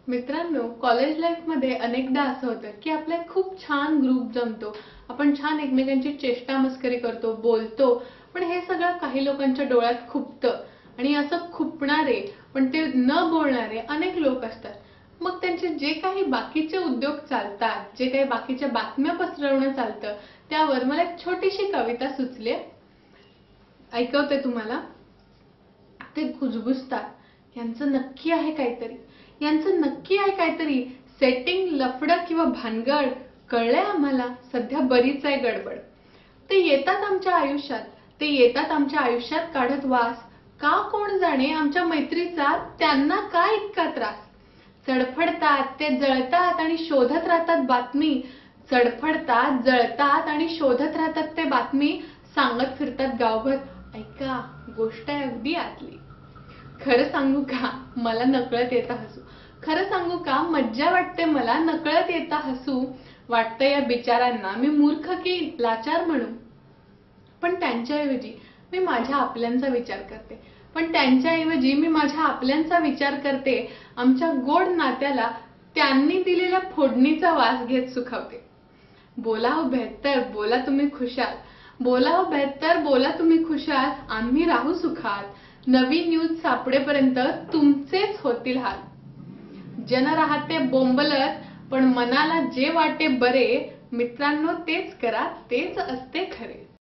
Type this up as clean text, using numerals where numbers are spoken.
मित्रांनो, college life मध्ये अनेकदा असं होतं की आपला खूप छान ग्रुप जमतो. आपण छान एकमेकांची चेष्टा मस्करी करतो, बोलतो. पण हे सगळं काही लोकांच्या डोळ्यात खुपतं आणि असं खुपणारे पण ते न बोलणारे अनेक लोक असतात. मग त्यांचे जे काही बाकीचे उद्योग चालतात, जे काही बाकीच्या बातम्या पसरवणं चालतं, त्यावर मला एक छोटीशी कविता सुचली. ऐकवते तुम्हाला. ते कुजबुजतात यांचं नक्की आहे काहीतरी, यांचं नक्की आहे काहीतरी. सेटिंग लफडं किंवा भानगड कळलंय आम्हाला, सध्या बरीच आहे गडबड. ते येतात आमच्या आयुष्यात, ते येतात आमच्या आयुष्यात काढत वास. का कोण जाणे आमच्या मैत्रीचा त्यांना काय इतका त्रास. चडफडतात ते जळतात आणि शोधत राहतात बातमी. चडफडतात जळतात आणि शोधत राहतात ते बातमी. सांगत फिरतात गावभर, ऐका गोष्ट आहे अगदी आतली. खरं सांगू का, मला नकळत येतं हसू. खरं सांगू का, मज्जा वाटते मला नकळत येतं हसू. वाटतं या बिचारांना मी मूर्ख की लाचार म्हणू. पण त्यांच्याऐवजी मी माझ्या आपल्यांचा विचार करते. आमच्या गोड नात्याला त्यांनी दिलेल्या फोडणीचा वास घेत सुखावते. बोला हो बेहत्तर, बोला तुम्ही खुशाल. बोला हो बेहत्तर, बोला तुम्ही खुशाल. आम्ही राहू सुखात. नवी न्यूज सापडेपर्यंत तुमचेच होतील हाल. जन राहते बोंबलत, पण मनाला जे वाटे बरे. मित्रांनो तेच करा, तेच असते खरे.